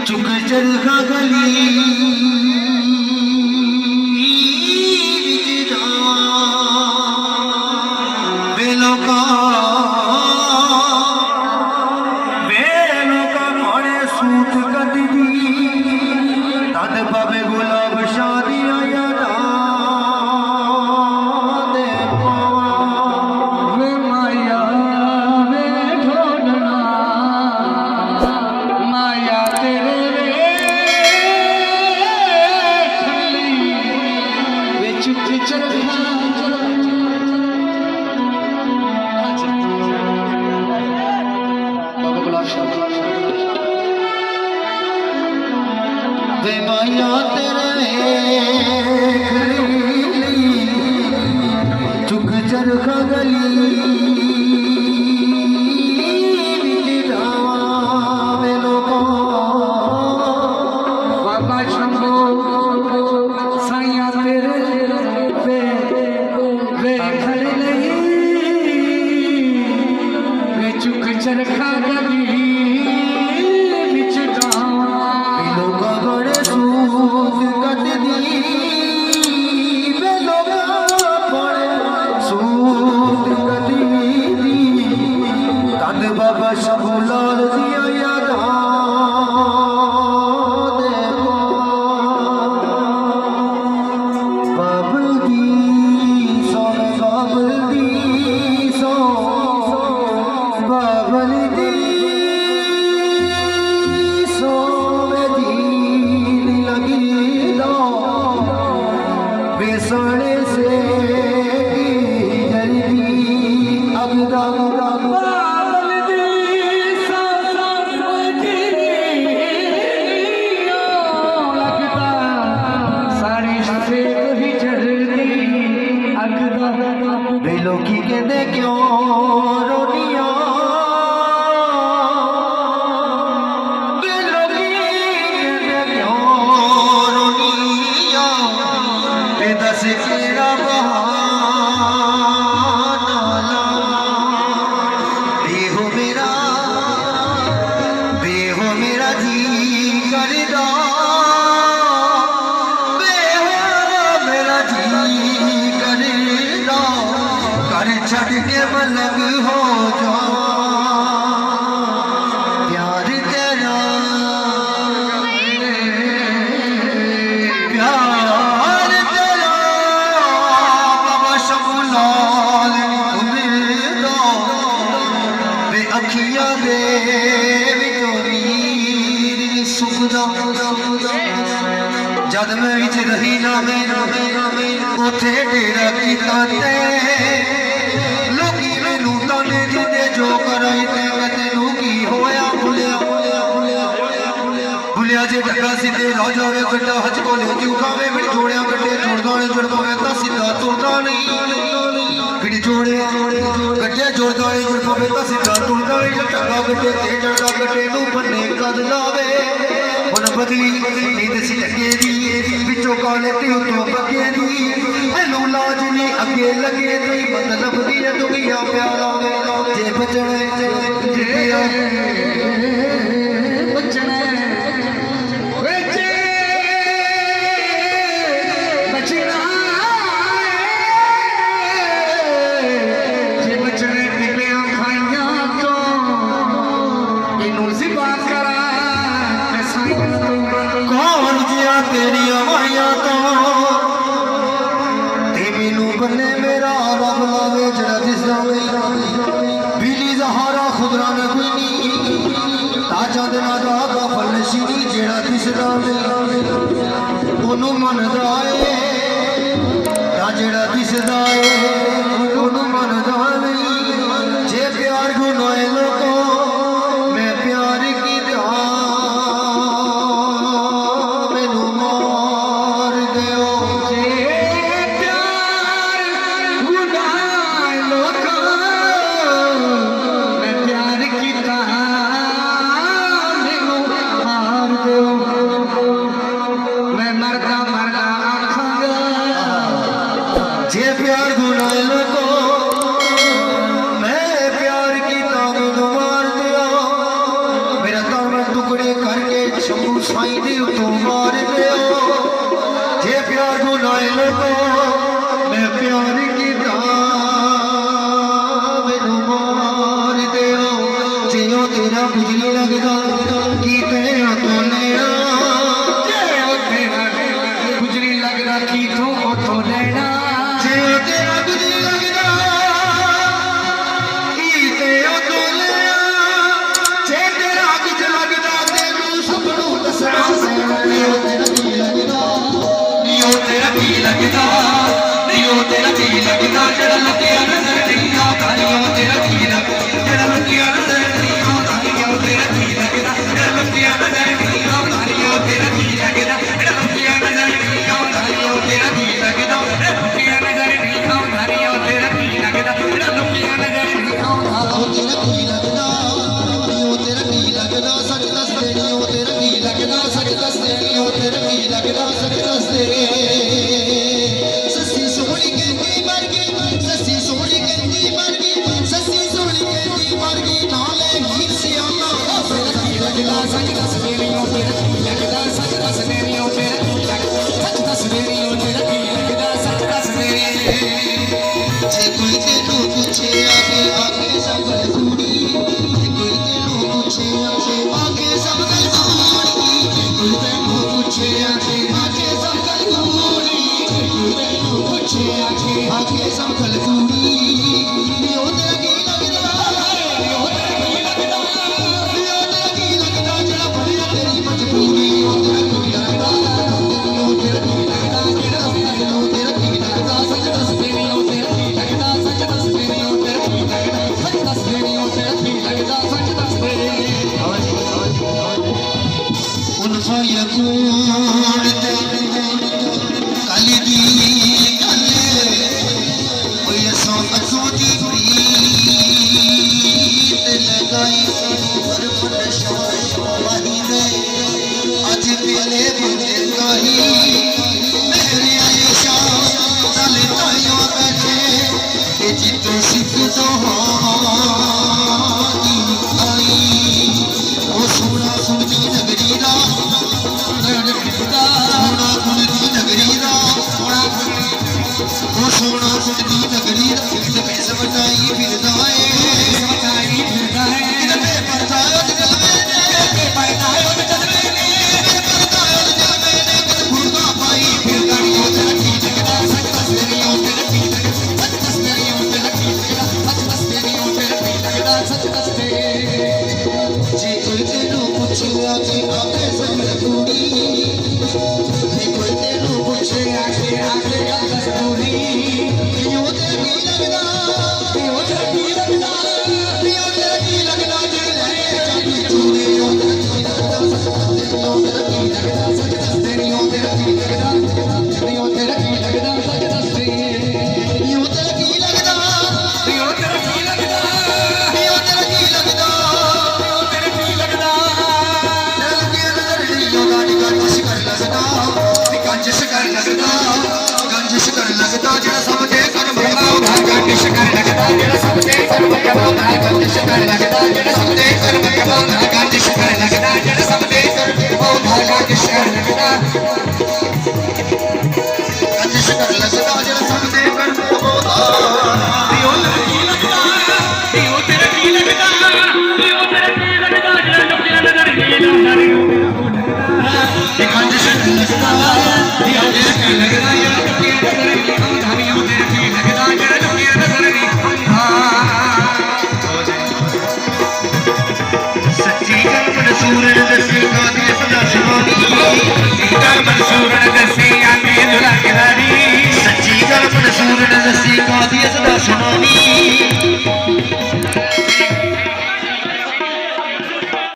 चुक चरखा गली बेलों का मोड़े सूत कदी तद बाबे गुलाब शादी आया दे वे माया वे ढोलना माया तेरे वे चुप चरखा वे माया तेरे चुक चरखा गली बाबा शंभो साइया तेरे वे खड़े नहीं वे चुक चरखा गली बाबा शबुलाल दिया याद बाबल दी सोन बाबल दी सो बाबल दी सो दी लगी दो बेसणे से जल्दी अगदा बेलोकी कहते क्यों रोनिया बेलोकी कहते क्यों रोनिया बेदस केड़ा बहाना बेहो मेरा जी करदा मेरा जी करदा छड़ के मलंग हो जाओ प्यार तेरा बाबा शबुलाल दो बे अखियां दे सुखदा जद मैं विच रही ना उथे डेरा कीता जो कराई तेनू की होया भुलिया जे ढका सीधे राजा वे गड्ढा हज को ले जू खावे फिर जोड़िया गड्ढे जोड़दा ने जुड़दा वे ता सीधा तुरदा नहीं फिर जोड़िया गड्ढे जोड़दा ने जुड़दा वे ता सीधा तुरदा नहीं ढका गड्ढे ते जड़दा गड्ढे नू बन्ने कद लावे हुन बदली नींद सी लगे दी विचों काले ते उतो बगे दी मैनू लाज नहीं अगे लगे दी मतलब दी दुनिया प्यारा जे बचने बचने बचना जे बचने पिपियां खाइया तो इनू जिबा करा कौन जिया तेरी माया तो ते मैनू बन्ने मेरा रब लावे जड़ा दिसदा बिली जहारा खुदरा ने कोई नहीं ताजा दिना दा गफल नशीनी जेड़ा दिसदा ओनू मनदा ए ता जेड़ा दिसदा ए ओनू मनदा नहीं जे प्यार गुनाए लोगों मैं प्यार की मैनू मार दियो जे प्यार गुनाए लोगों मैं प्यार की मैनू मार दियो तो मार दियो जे प्यार को नाए लगो मैं प्यार की मैनू मार दियो जियो तेरा बिजली लगदा की तेरा तो लेना गुजरी लगदा की तू उठो लेना जियो तेरा बिजली लगदा की तेरा तो लेना जे तेरा कुछ लगदा तेनू सबनू दसना नियो तेरा की लगदा नियो तेरा की लगदा नियो तेरा की लगदा जड़ा लुटिया नजर नहीं आता नियो तेरा की लगदा जड़ा लुटिया नजर नहीं आता नियो तेरा की लगदा जड़ा लुटिया नजर नहीं आता नियो तेरा की लगदा जड़ा लुटिया नजर नहीं आता नियो तेरा की लगदा जड़ा लुटिया नजर नहीं आता नियो तेरा की लगदा जड़ा लुटिया नजर नहीं आता तेरा की लगदा नियो तेरा की लगदा सच दस दे नियो तेरा की लगदा सच दस दे नियो तेरा की लगदा सच दस दे सस्सी सोहनी कहंदी मर गई सस्सी सोहनी कहंदी मर गई सस्सी सोहनी कहंदी मर गई नाले हीर सियाना तेरा की लगदा सच दस दे नियो तेरा की लगदा सच दस दे नियो तेरा की लगदा सच दस दे नियो तेरा की लगदा सच दस दे जे कोई तेनू पूछे आके सब गल कूड़ी जे कोई तेनू पूछे आके सब गल कूड़ी जे कोई तेनू पूछे आके सब गल कूड़ी जे कोई तेनू पूछे आके सब गल कूड़ी नियो तेरा की लगदा नियो तेरा की लगदा नियो तेरा की लगदा जड़ा बढ़िया तेरी मजबूरी नियो तेरा की लगदा नियो तेरा की लगदा जड़ा नियो तेरा की लगदा सच दस दे नियो तेरा की लगदा सच दस दे नियो तेरा की लगदा सच दस दे नियो तेरा की लगदा सच दस दे उन साया कूड़ ते काली दी गल्ले ओए सो अखो दी प्रीत लगाई पर फट शाही ने अज पेले बुझे गाही मेरे आयशा नाल तायो बैठे ए जितो सिख तो हादी आई ओ सोना सुनदी नगरी दा सोना सुनदी नगरी दा ओ सोना सुनदी नगरी दा ते समझाई फिरदा है समझाई फिरदा है ते परदा जल मैंने ते परदा जल मैंने ते परदा जल मैंने ते फुरका पाई फिरदा नियो तेरा की लगदा सच दस नियो तेरा की लगदा सच दस नियो तेरा की लगदा सच दस नियो तेरा की लगदा सच दस दे जे कोई तेनू पूछे आके सब कूड़ी जे कोई तेनू पूछे आके गल दस कूड़ी नियो तेरा की लगदा नियो तेरा की लगदा नियो तेरा की लगदा जे ले चांदी चूड़ी नियो तेरा की लगदा सच दस दे नियो तेरा की लगदा नियो तेरा की लगदा सच दस दे नियो तेरा की लगदा नियो तेरा की लगदा नियो तेरा की लगदा नियो तेरा की लगदा जल्दी नजर नियो गाड़ी गंजिश कर लगदा गंजिश कर लगदा गंजिश कर लगदा जेड़ा सब दे कर मेरा गंजिश कर लगदा जेड़ा सब दे कर मेरा गंजिश कर लगदा जेड़ा सब दे कर मेरा गंजिश कर लगदा जेड़ा सब दे कर गंजिश कर लगदा गंजिश कर लगदा जेड़ा सब दे कर नियो तेरा की लगदा नियो तेरा की लगदा नियो तेरा की लगदा जेड़ा लुटिया नजर नहीं आता नियो तेरा गंजिश कर लगदा नियो तेरा की लगदा जेड़ा लुटिया नजर नहीं आता नियो तेरा की लगदा जेड़ा लुटिया नजर नहीं आता सच्ची गल मंसूर दसी गादी सदा सुनानी गल मंसूर दसी आके दुलाकेदारी सच्ची गल मंसूर दसी गादी सदा सुनानी